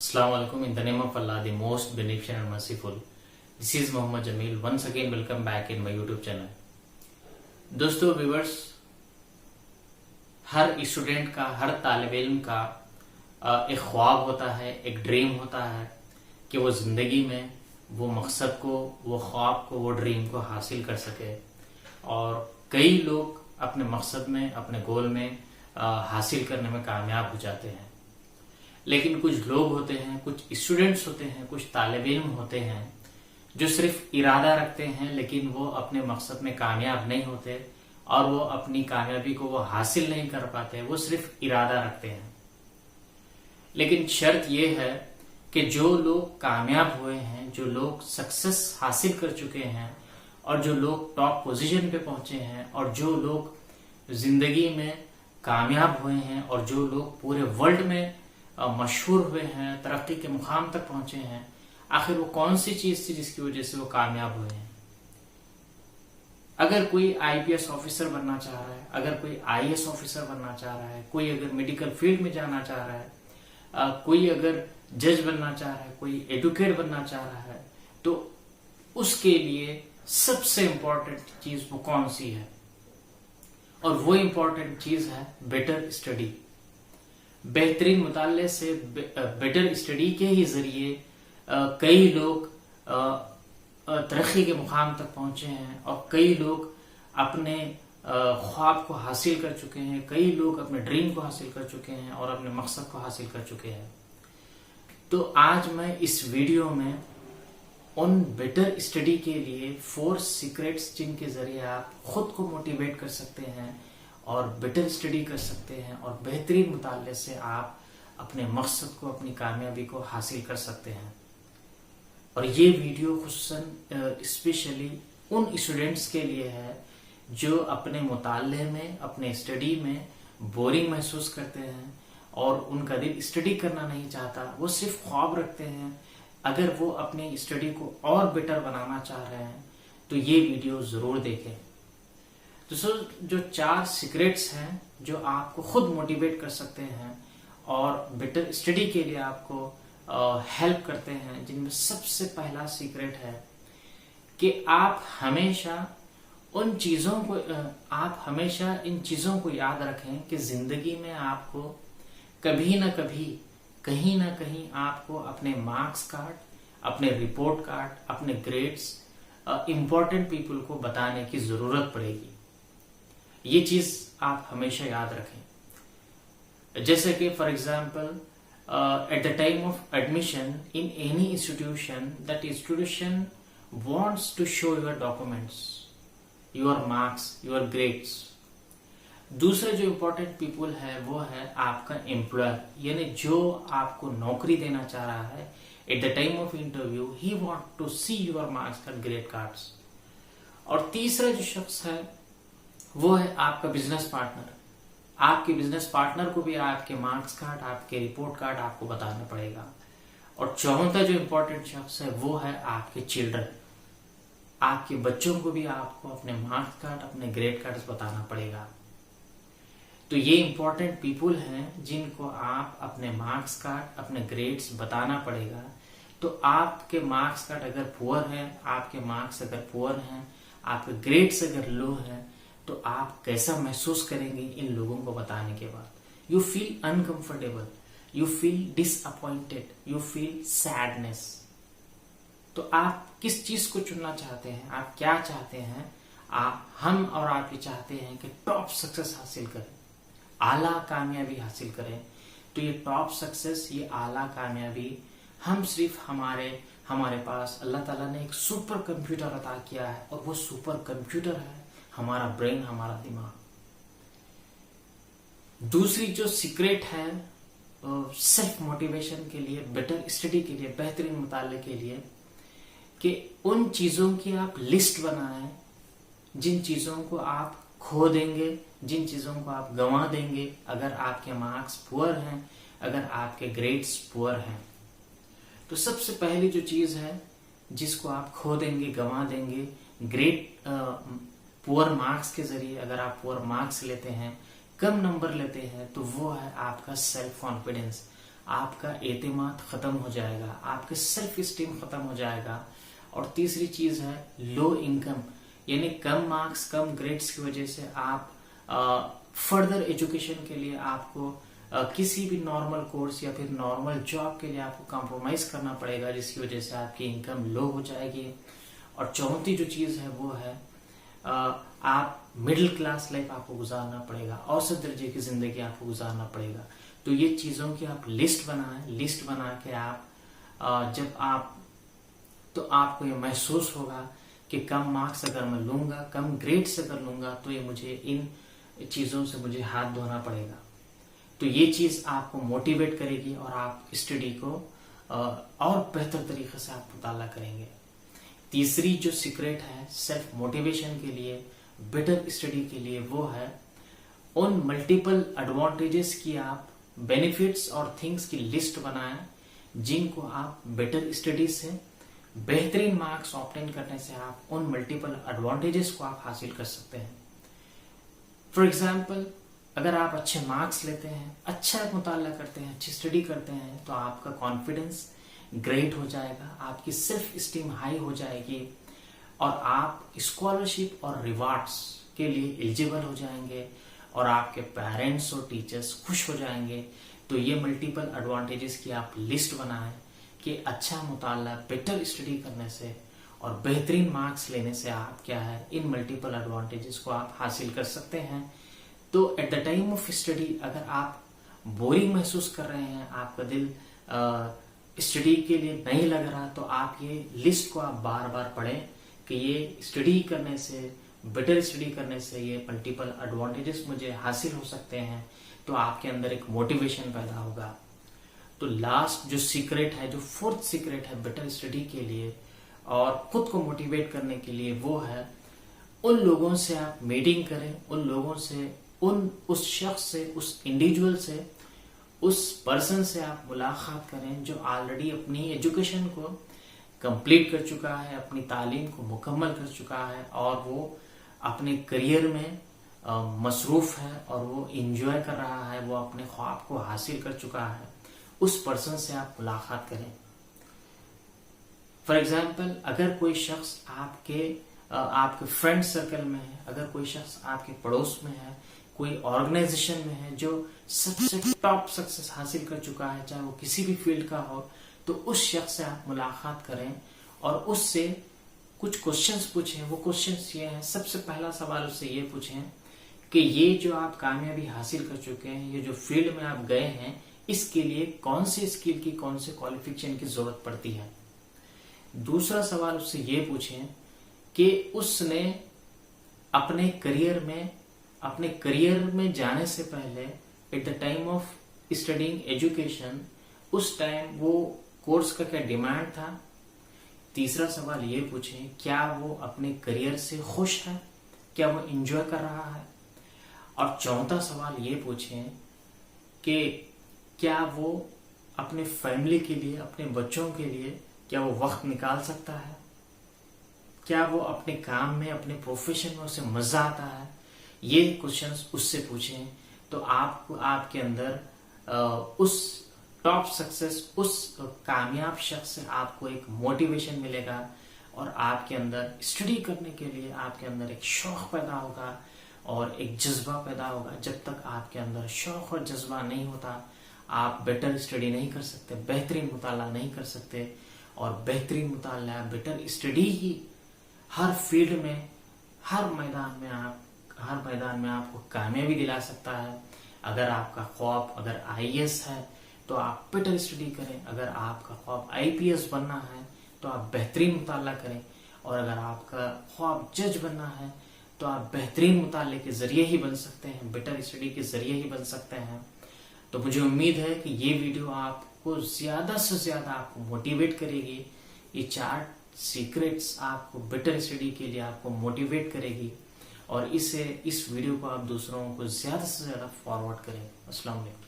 Assalamu alaikum. In the name of Allah, the most beneficent and merciful. This is Muhammad Jamil. Once again, welcome back in my YouTube channel. दोस्तों viewers, हर student का, हर तालिब इल्म का एक ख्वाब होता है, एक ड्रीम होता है कि वो जिंदगी में वो मकसद को, वो ख्वाब को, वो ड्रीम को हासिल कर सके। और कई लोग अपने मकसद में, अपने गोल में हासिल करने में कामयाब हो जाते हैं। लेकिन कुछ लोग होते हैं, कुछ स्टूडेंट्स होते हैं, कुछ तालिब इल्म होते हैं जो सिर्फ इरादा रखते हैं लेकिन वो अपने मकसद में कामयाब नहीं होते और वो अपनी कामयाबी को वो हासिल नहीं कर पाते। वो सिर्फ इरादा रखते हैं। लेकिन शर्त ये है कि जो लोग कामयाब हुए हैं, जो लोग सक्सेस हासिल कर चुके हैं और जो लोग टॉप पोजीशन पे पहुंचे हैं और जो लोग जिंदगी में कामयाब हुए हैं और जो लोग पूरे वर्ल्ड में मशहूर हुए हैं, तरक्की के मुकाम तक पहुंचे हैं, आखिर वो कौन सी चीज थी जिसकी वजह से वो कामयाब हुए हैं। अगर कोई आईपीएस ऑफिसर बनना चाह रहा है, अगर कोई आईएएस ऑफिसर बनना चाह रहा है, कोई अगर मेडिकल फील्ड में जाना चाह रहा है, कोई अगर जज बनना चाह रहा है, कोई एडवोकेट बनना चाह रहा है, तो उसके लिए सबसे इंपॉर्टेंट चीज वो कौन सी है? और वो इंपॉर्टेंट चीज है बेटर स्टडी। बेहतरीन मुताले से, बेटर स्टडी के ही जरिए कई लोग तरक्की के मुकाम तक पहुंचे हैं और कई लोग अपने ख्वाब को हासिल कर चुके हैं, कई लोग अपने ड्रीम को हासिल कर चुके हैं और अपने मकसद को हासिल कर चुके हैं। तो आज मैं इस वीडियो में उन बेटर स्टडी के लिए 4 सीक्रेट्स जिनके जरिए आप खुद को मोटिवेट कर सकते हैं और बेटर स्टडी कर सकते हैं और बेहतरीन मुताले से आप अपने मकसद को, अपनी कामयाबी को हासिल कर सकते हैं। और ये वीडियो खुसूसन स्पेशली उन स्टूडेंट्स के लिए है जो अपने मुताले में, अपने स्टडी में बोरिंग महसूस करते हैं और उनका दिल स्टडी करना नहीं चाहता, वो सिर्फ ख्वाब रखते हैं। अगर वो अपनी स्टडी को और बेटर बनाना चाह रहे हैं तो ये वीडियो जरूर देखें। दोस्तों, जो 4 सीक्रेट्स हैं जो आपको खुद मोटिवेट कर सकते हैं और बेटर स्टडी के लिए आपको हेल्प करते हैं, जिनमें सबसे पहला सीक्रेट है कि आप हमेशा इन चीजों को याद रखें कि जिंदगी में आपको कभी ना कभी, कहीं ना कहीं आपको अपने मार्क्स कार्ड, अपने रिपोर्ट कार्ड, अपने ग्रेड्स इंपॉर्टेंट पीपल को बताने की जरूरत पड़ेगी। ये चीज आप हमेशा याद रखें। जैसे कि for example, at the time of admission in any institution, that institution wants to show your documents, your marks, your grades. दूसरे जो इम्पोर्टेंट पीपल है वो है आपका एम्प्लॉयर, यानी जो आपको नौकरी देना चाह रहा है। At the time of interview he want to see your marks and grade cards. और तीसरा जो शख्स है वो है आपका बिजनेस पार्टनर। आपके बिजनेस पार्टनर को भी आपके मार्क्स कार्ड, आपके रिपोर्ट कार्ड आपको बताना पड़ेगा। और चौथा जो इम्पोर्टेंट शख्स है वो है आपके चिल्ड्रन। आपके बच्चों को भी आपको अपने मार्क्स कार्ड, अपने ग्रेड कार्ड बताना पड़ेगा। तो ये इंपॉर्टेंट पीपल हैं जिनको आप अपने मार्क्स कार्ड, अपने ग्रेड्स बताना पड़ेगा। तो आपके मार्क्स कार्ड अगर पुअर है, आपके मार्क्स अगर पुअर हैं, आपके ग्रेड्स अगर लो है, तो आप कैसा महसूस करेंगे इन लोगों को बताने के बाद? You feel uncomfortable, you feel disappointed, you feel sadness. तो आप किस चीज को चुनना चाहते हैं? आप क्या चाहते हैं? हम और आप ये चाहते हैं कि टॉप सक्सेस हासिल करें, आला कामयाबी हासिल करें। तो ये टॉप सक्सेस, ये आला कामयाबी हम सिर्फ हमारे पास अल्लाह ताला ने एक सुपर कंप्यूटर अता किया है और वो सुपर कंप्यूटर है हमारा ब्रेन, हमारा दिमाग। दूसरी जो सीक्रेट है सेल्फ मोटिवेशन के लिए, बेटर स्टडी के लिए, बेहतरीन मुताले के लिए, कि उन चीजों की आप लिस्ट बनाएं जिन चीजों को आप खो देंगे, जिन चीजों को आप गंवा देंगे अगर आपके मार्क्स पुअर हैं, अगर आपके ग्रेड्स पुअर हैं। तो सबसे पहली जो चीज है जिसको आप खो देंगे, गंवा देंगे ग्रेड पुअर मार्क्स के जरिए, अगर आप पुअर मार्क्स लेते हैं, कम नंबर लेते हैं, तो वो है आपका सेल्फ कॉन्फिडेंस, आपका एतमाद खत्म हो जाएगा, आपके सेल्फ स्टीम खत्म हो जाएगा। और तीसरी चीज है लो इनकम, यानी कम मार्क्स कम ग्रेड्स की वजह से आप फर्दर एजुकेशन के लिए आपको किसी भी नॉर्मल कोर्स या फिर नॉर्मल जॉब के लिए आपको कॉम्प्रोमाइज करना पड़ेगा, जिसकी वजह से आपकी इनकम लो हो जाएगी। और चौथी जो चीज है वो है आप मिडिल क्लास लाइफ आपको गुजारना पड़ेगा, औसत दर्जे की जिंदगी आपको गुजारना पड़ेगा। तो ये चीजों की आप लिस्ट बनाएं, लिस्ट बना के आप जब आप तो आपको ये महसूस होगा कि कम मार्क्स अगर मैं लूंगा, कम ग्रेड्स अगर लूंगा, तो ये मुझे इन चीजों से मुझे हाथ धोना पड़ेगा। तो ये चीज आपको मोटिवेट करेगी और आप स्टडी को और बेहतर तरीके से आप मुताला करेंगे। तीसरी जो सीक्रेट है सेल्फ मोटिवेशन के लिए, बेटर स्टडी के लिए, वो है उन मल्टीपल एडवांटेजेस की आप बेनिफिट्स और थिंग्स की लिस्ट बनाएं जिनको आप बेटर स्टडी से बेहतरीन मार्क्स ऑब्टेन करने से आप उन मल्टीपल एडवांटेजेस को आप हासिल कर सकते हैं। फॉर एग्जाम्पल, अगर आप अच्छे मार्क्स लेते हैं, अच्छा मुताला करते हैं, अच्छी स्टडी करते हैं, तो आपका कॉन्फिडेंस ग्रेट हो जाएगा, आपकी सेल्फ स्टीम हाई हो जाएगी और आप स्कॉलरशिप और रिवार्ड्स के लिए एलिजिबल हो जाएंगे और आपके पेरेंट्स और टीचर्स खुश हो जाएंगे। तो ये मल्टीपल एडवांटेजेस की आप लिस्ट बनाएं कि अच्छा मुताला बेटर स्टडी करने से और बेहतरीन मार्क्स लेने से आप क्या है इन मल्टीपल एडवांटेजेस को आप हासिल कर सकते हैं। तो eight the time of study अगर आप बोरिंग महसूस कर रहे हैं, आपका दिल स्टडी के लिए नहीं लग रहा, तो आप ये लिस्ट को आप बार बार पढ़ें कि ये स्टडी करने से, बेटर स्टडी करने से ये मल्टीपल एडवांटेजेस मुझे हासिल हो सकते हैं। तो आपके अंदर एक मोटिवेशन पैदा होगा। तो लास्ट जो सीक्रेट है, जो फोर्थ सीक्रेट है बेटर स्टडी के लिए और खुद को मोटिवेट करने के लिए, वो है उन लोगों से आप मीटिंग करें, उन लोगों से, उस शख्स से, उस इंडिविजुअल से, उस पर्सन से आप मुलाकात करें जो ऑलरेडी अपनी एजुकेशन को कंप्लीट कर चुका है, अपनी तालीम को मुकम्मल कर चुका है और वो अपने करियर में मसरूफ है और वो एंजॉय कर रहा है, वो अपने ख्वाब को हासिल कर चुका है। उस पर्सन से आप मुलाकात करें। फॉर एग्जाम्पल, अगर कोई शख्स आपके फ्रेंड सर्कल में है, अगर कोई शख्स आपके पड़ोस में है, कोई ऑर्गेनाइजेशन में है जो सबसे टॉप सक्सेस हासिल कर चुका है, चाहे वो किसी भी फील्ड का हो, तो उस शख्स से आप मुलाकात करें और उससे कुछ क्वेश्चंस पूछें। वो क्वेश्चंस ये हैं, सबसे पहला सवाल उससे ये पूछें कि ये जो आप कामयाबी हासिल कर चुके हैं, ये जो फील्ड में आप गए हैं, इसके लिए कौन से स्किल की, कौन से क्वालिफिकेशन की जरूरत पड़ती है। दूसरा सवाल उससे ये पूछें कि उसने अपने करियर में जाने से पहले, eight the time of studying education, उस टाइम वो कोर्स का क्या डिमांड था। तीसरा सवाल ये पूछें क्या वो अपने करियर से खुश है, क्या वो एंजॉय कर रहा है। और चौथा सवाल ये पूछें कि क्या वो अपने फैमिली के लिए, अपने बच्चों के लिए क्या वो वक्त निकाल सकता है, क्या वो अपने काम में, अपने प्रोफेशन में उसे मजा आता है। ये क्वेश्चंस उससे पूछें तो आपको, आपके अंदर उस टॉप सक्सेस, उस कामयाब शख्स से आपको एक मोटिवेशन मिलेगा और आपके अंदर स्टडी करने के लिए आपके अंदर एक शौक पैदा होगा और एक जज्बा पैदा होगा। जब तक आपके अंदर शौक और जज्बा नहीं होता, आप बेटर स्टडी नहीं कर सकते, बेहतरीन मुताला नहीं कर सकते। और बेहतरीन मुताला, बेटर स्टडी ही हर फील्ड में, हर मैदान में आपको कामयाबी दिला सकता है। अगर आपका ख्वाब अगर आईएएस है तो आप बेटर स्टडी करें, अगर आपका ख्वाब आईपीएस बनना है तो आप बेहतरीन मुताला करें, और अगर आपका ख्वाब जज बनना है तो आप बेहतरीन मुताले के जरिए ही बन सकते हैं, बेटर स्टडी के जरिए ही बन सकते हैं। तो मुझे उम्मीद है कि ये वीडियो आपको ज्यादा से ज्यादा आपको मोटिवेट करेगी। ये 4 सीक्रेट्स आपको बेटर स्टडी के लिए आपको मोटिवेट करेगी और इस वीडियो को आप दूसरों को ज्यादा से ज्यादा फॉरवर्ड करें। अस्सलाम वालेकुम।